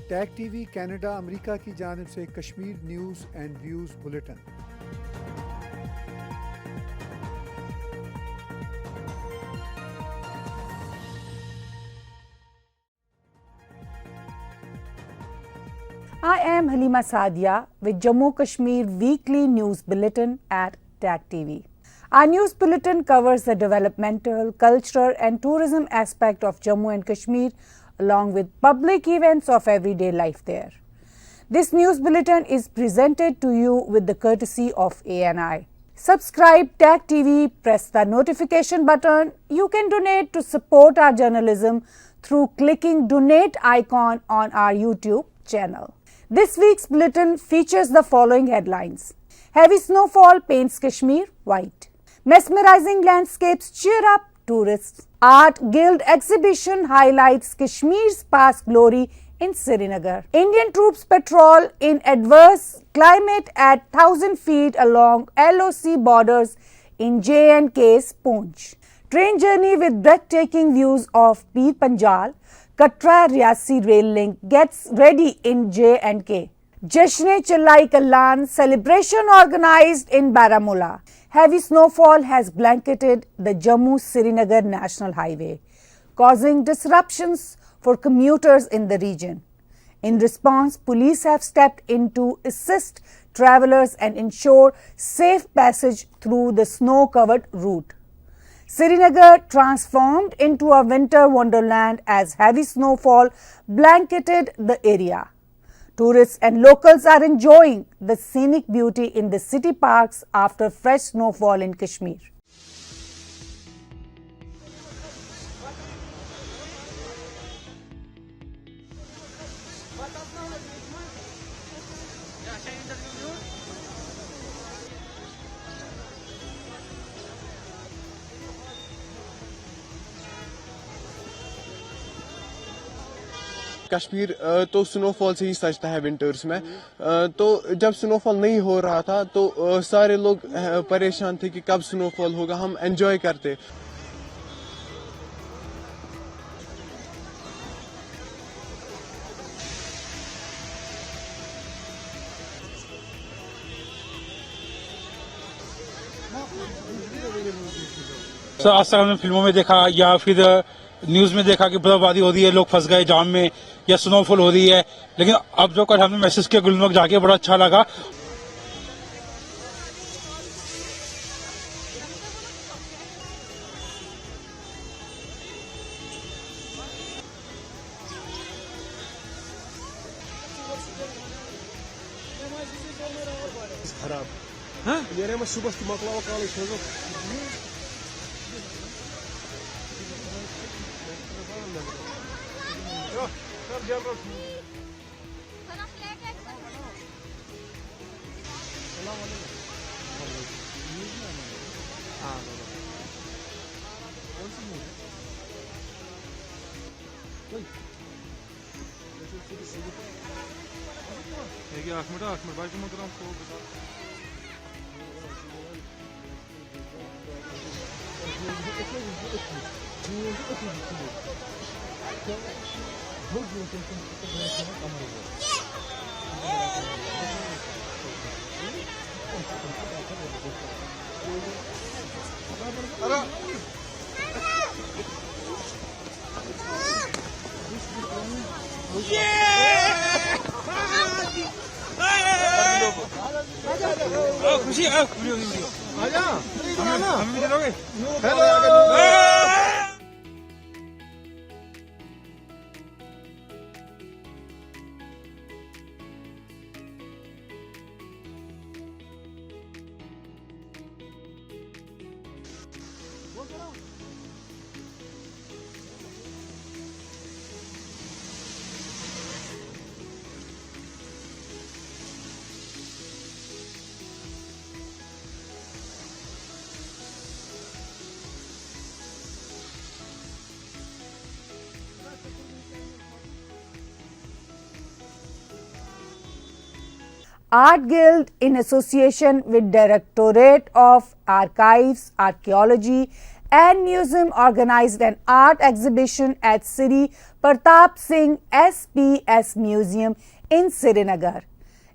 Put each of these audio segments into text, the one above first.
Tag TV Canada America की जानिब से Kashmir news and views bulletin. I am Halima Saadia with Jammu Kashmir Weekly News Bulletin at TAG TV. Our news bulletin covers the developmental, cultural and tourism aspect of Jammu and Kashmir along with public events of everyday life there. This news bulletin is presented to you with the courtesy of ANI. Subscribe TAG TV, press the notification button. You can donate to support our journalism through clicking donate icon on our YouTube channel. This week's bulletin features the following headlines. Heavy snowfall paints Kashmir white. Mesmerizing landscapes cheer up tourists. Art Guild exhibition highlights Kashmir's past glory in Srinagar. Indian troops patrol in adverse climate at 1,000 feet along LOC borders in J&K's Poonch. Train journey with breathtaking views of Pir Panjal, Katra Riasi rail link gets ready in J&K. Jashne Challai Kallan celebration organized in Baramulla. Heavy snowfall has blanketed the Jammu-Srinagar National Highway, causing disruptions for commuters in the region. In response, police have stepped in to assist travelers and ensure safe passage through the snow-covered route. Srinagar transformed into a winter wonderland as heavy snowfall blanketed the area. Tourists and locals are enjoying the scenic beauty in the city parks after fresh snowfall in Kashmir. Kashmir तो snowfall से ही सजता है winters में। तो जब snowfall नहीं हो रहा था तो सारे लोग परेशान थे कि कब स्नोफॉल होगा, हम एंजॉय करते। आज तक हमने फिल्मों में देखा या फिर न्यूज में देखा कि बर्फबारी हो रही है, लोग फंस गए जाम में या स्नोफॉल हो रही है, लेकिन अब जो कल हमने मैसेज किया गुलमर्ग जाके बड़ा अच्छा लगा। खराब हाँ ये मैं सुबह मकलावा कॉलेज खुशी आजा हमें भी चलोगे। Art Guild, in association with Directorate of Archives, Archaeology and Museum organized an art exhibition at Sri Pratap Singh SPS Museum in Srinagar.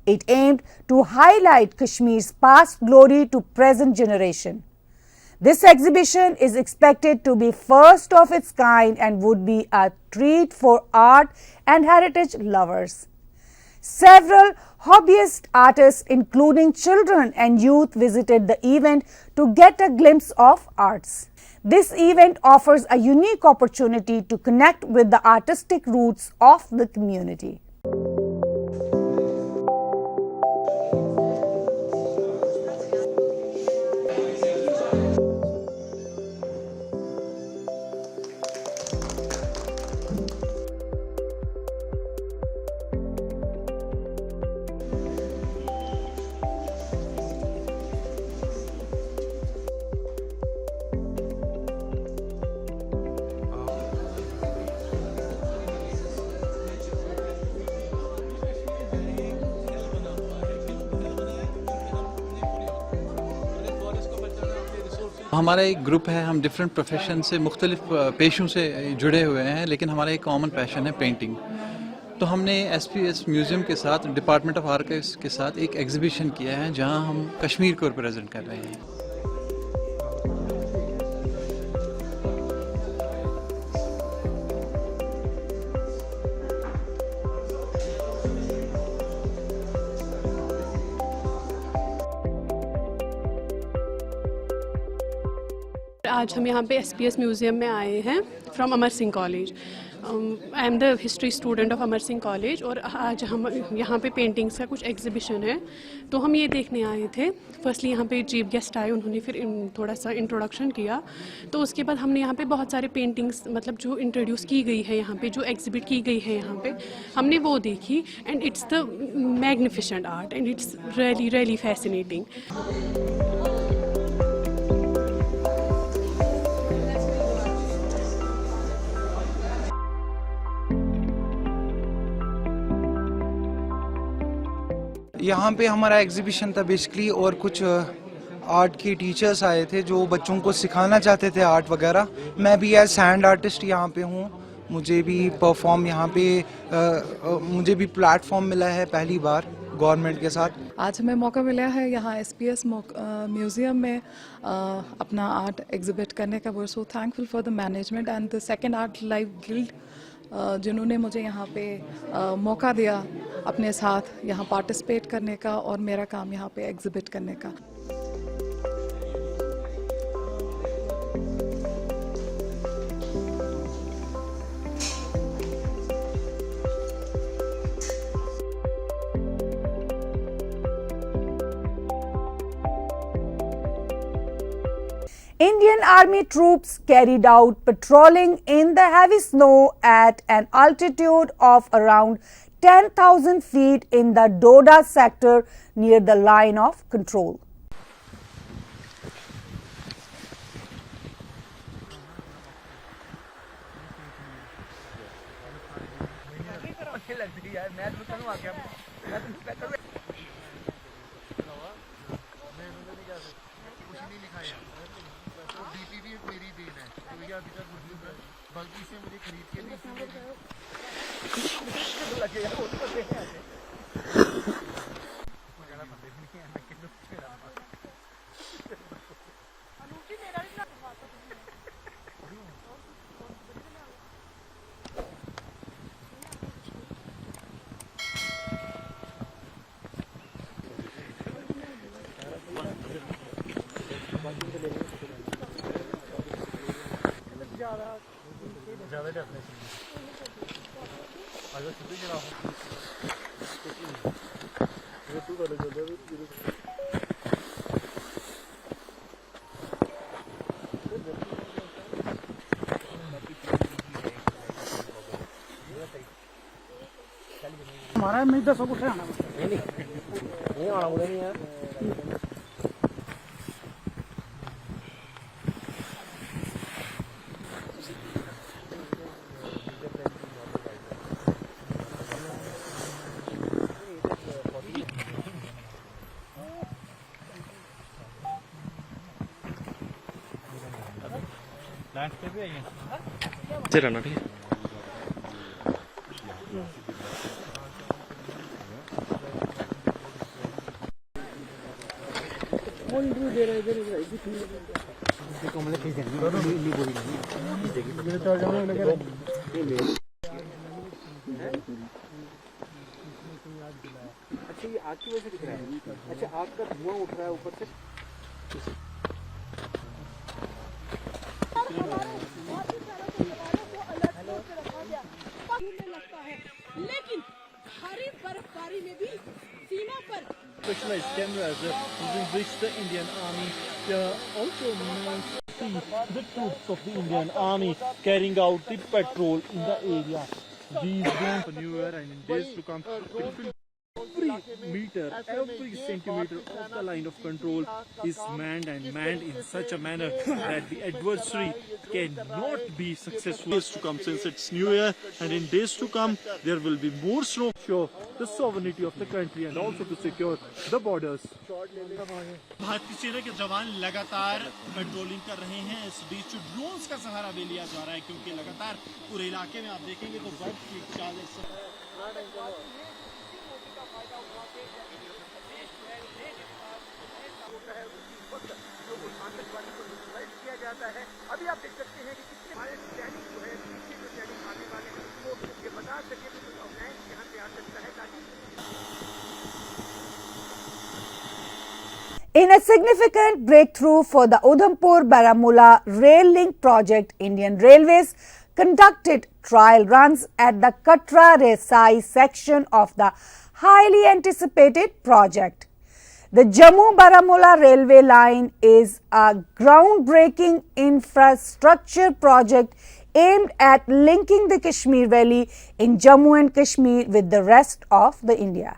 It aimed to highlight Kashmir's past glory to present generation. This exhibition is expected to be first of its kind and would be a treat for art and heritage lovers. Several hobbyist artists, including children and youth, visited the event to get a glimpse of arts. This event offers a unique opportunity to connect with the artistic roots of the community. हमारा एक group है, हम different profession से मुख्तलिफ पेशों से जुड़े हुए हैं, लेकिन हमारा एक कॉमन पैशन है पेंटिंग। तो हमने SPS म्यूज़ियम के साथ, डिपार्टमेंट ऑफ आर्काइव्स के साथ एक एग्जीबिशन किया है जहां हम कश्मीर को रिप्रेजेंट कर रहे हैं। आज हम यहाँ पे SPS म्यूज़ियम में आए हैं from Amar Singh college. I am the history student of Amar Singh college और आज हम यहाँ पे पेंटिंग्स का कुछ एग्जीबिशन है, तो हम ये देखने आए थे। फर्स्टली यहाँ पे चीफ गेस्ट आए, उन्होंने फिर थोड़ा सा इंट्रोडक्शन किया, तो उसके बाद हमने यहाँ पे बहुत सारे पेंटिंग्स मतलब जो इंट्रोड्यूस की गई है यहाँ पे, जो एग्जिबिट की गई है यहाँ पे, हमने वो देखी and it's the magnificent art and it's really really fascinating. यहाँ पे हमारा एग्जीबिशन था बेसिकली, और कुछ आर्ट के टीचर्स आए थे जो बच्चों को सिखाना चाहते थे आर्ट वगैरह। मैं भी एज हैंड आर्टिस्ट यहाँ पे हूँ, मुझे भी परफॉर्म यहाँ पे मुझे भी प्लेटफॉर्म मिला है पहली बार गवर्नमेंट के साथ। आज हमें मौका मिला है यहाँ SPS म्यूज़ियम में अपना आर्ट एग्जिबिट करने का। We are so thankful for the management and the second art life guild जिन्होंने मुझे यहाँ पे मौका दिया अपने साथ यहाँ पार्टिसिपेट करने का और मेरा काम यहाँ पे एग्जिबिट करने का। Indian Army troops carried out patrolling in the heavy snow at an altitude of around 10,000 feet in the Doda sector near the line of control. हमारा मैं 10 को आना नहीं आना बोले नहीं यार। चलो ना ठीक है अच्छा ये आग की वजह से दिख रहा है अच्छा आग का धुआं उठ रहा है ऊपर से लेकिन भारी बर्फबारी में भी सीमा पर specialized cameras using which the Indian Army also see the troops of the Indian Army carrying out the patrol in the area. These drones for New Year and in days to come, every meter, every centimeter of the line of control is manned and manned in such a manner that the adversary cannot be successful. Days to come, since it's New Year and in days to come there will be more snow to show the sovereignty of the country and also to secure the borders. भारतीय सेना के जवान लगातार patrolling कर रहे हैं इस बीच drones का सहारा भी लिया जा रहा है क्योंकि लगातार पूरे इलाके में आप देखेंगे तो बर्फ की जाता है अभी आप देख सकते हैं कि कितने हमारे सैनिक जो है पीछे जो सैनिक आने वाले हैं उनको ये बता सके तो कुछ अवैध यहाँ पे आ सकता है ताकि In a significant breakthrough for the Udhampur-Baramulla Rail Link project, Indian Railways conducted trial runs at the Katra-Resai section of the highly anticipated project. The Jammu-Baramulla railway line is a groundbreaking infrastructure project aimed at linking the Kashmir Valley in Jammu and Kashmir with the rest of the India.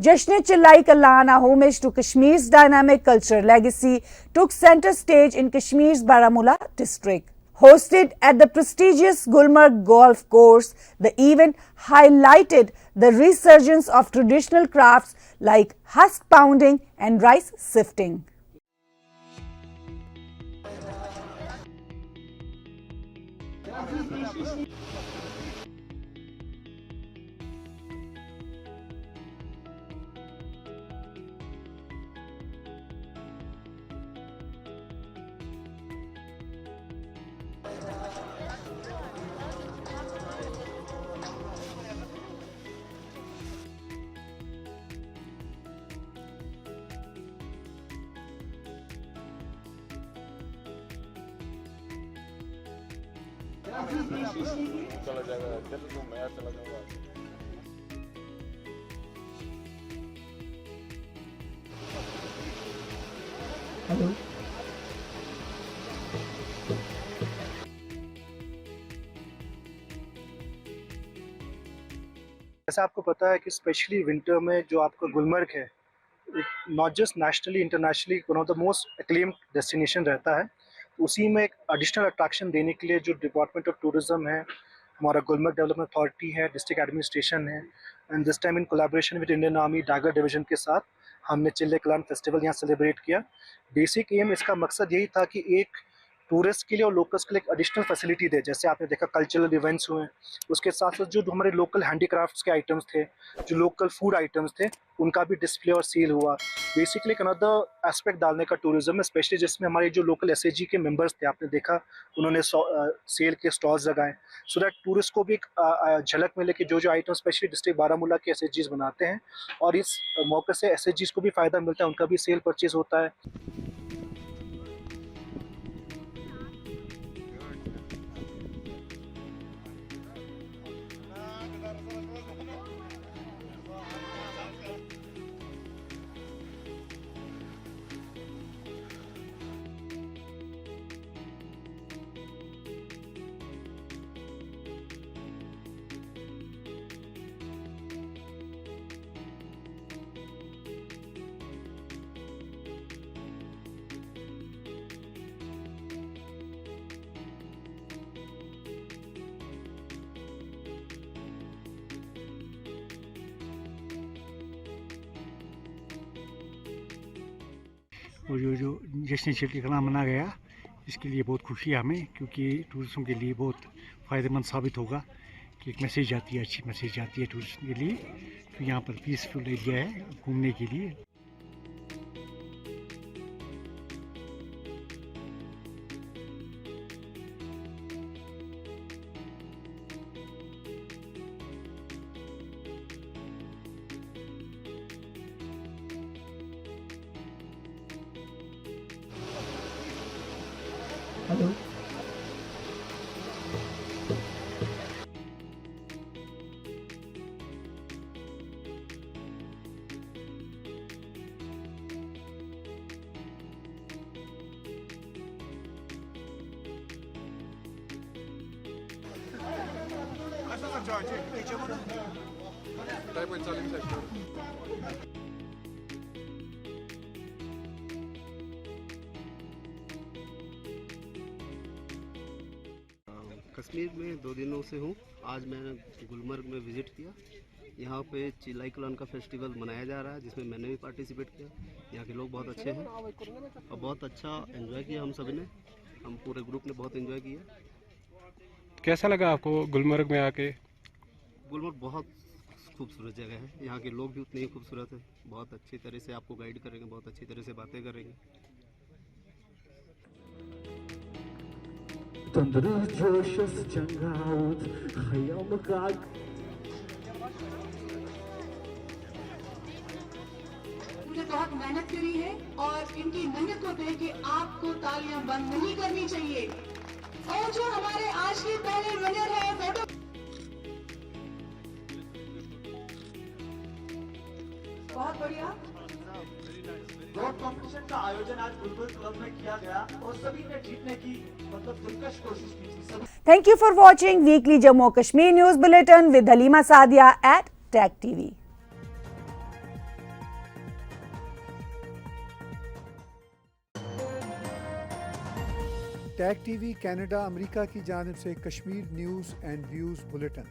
Jashn Chillai Kalana, homage to Kashmir's dynamic cultural legacy, took center stage in Kashmir's Baramulla district. Hosted at the prestigious Gulmarg Golf Course, the event highlighted the resurgence of traditional crafts like husk pounding and rice sifting. चला जाएगा जब तो मैं चला जाऊंगा hello जैसा आपको पता है कि स्पेशली विंटर में जो आपका गुलमर्ग है not just nationally internationally one of the most acclaimed destination रहता है। तो उसी में एक एडिशनल अट्रैक्शन देने के लिए जो डिपार्टमेंट ऑफ टूरिज्म है, हमारा गुलमर्ग डेवलपमेंट अथॉरिटी है, डिस्ट्रिक्ट एडमिनिस्ट्रेशन है, and this time in collaboration with Indian army Dagar division के साथ हमने चिल्ले कलान फेस्टिवल यहाँ सेलिब्रेट किया। बेसिक एम इसका मकसद यही था कि एक टूरिस्ट के लिए और लोकल्स के लिए एक एडिशनल फैसिलिटी दे। जैसे आपने देखा कल्चरल इवेंट्स हुए, उसके साथ साथ जो हमारे लोकल हैंडीक्राफ्ट्स के आइटम्स थे, जो लोकल फूड आइटम्स थे, उनका भी डिस्प्ले और सेल हुआ। बेसिकली एक अनदर एस्पेक्ट डालने का टूरिज्म में, स्पेशली जिसमें हमारे जो लोकल एसएजी के मेंबर्स थे, आपने देखा उन्होंने सेल के स्टॉल्स लगाए सो दैट टूरिस्ट को भी एक झलक मिले कि जो जो आइटम स्पेशली डिस्ट्रिक्ट बारामूला के एसएजीज बनाते हैं, और इस मौके से एसएजीज को भी फ़ायदा मिलता है, उनका भी सेल परचेज होता है। और जो जश्न चिल्ले कलां मना गया, इसके लिए बहुत खुशी है हमें, क्योंकि टूरिस्टों के लिए बहुत फ़ायदेमंद साबित होगा कि एक मैसेज आती है, अच्छी मैसेज आती है टूरिस्ट के लिए कि यहाँ पर पीसफुल एरिया है घूमने के लिए। हेलो कश्मीर में 2 दिनों से हूँ। आज मैंने गुलमर्ग में विज़िट किया। यहाँ पे चिल्लाई कलान का फेस्टिवल मनाया जा रहा है, जिसमें मैंने भी पार्टिसिपेट किया। यहाँ के लोग बहुत अच्छे हैं और बहुत अच्छा एंजॉय किया हम सब ने, हम पूरे ग्रुप ने बहुत एंजॉय किया। कैसा लगा आपको गुलमर्ग में आके? गुलमर्ग बहुत खूबसूरत जगह है, यहाँ के लोग भी उतने ही खूबसूरत हैं, बहुत अच्छी तरह से आपको गाइड करेंगे, बहुत अच्छी तरह से बातें करेंगे। मुझे बहुत मेहनत करी है और इनकी मेहनत को देख के आपको तालियां बंद नहीं करनी चाहिए। और जो हमारे आज के पहले विनर है फोटो, बहुत बढ़िया। रोड कॉम्पिटिशन का आयोजन आज बुलबुल क्लब में किया गया और सभी ने जीतने की दिलकश कोशिश की थी। Thank you for watching weekly Jammu Kashmir News Bulletin with Halima Sadia at Tag TV. Tag TV Canada America की जानिब से Kashmir news and views bulletin.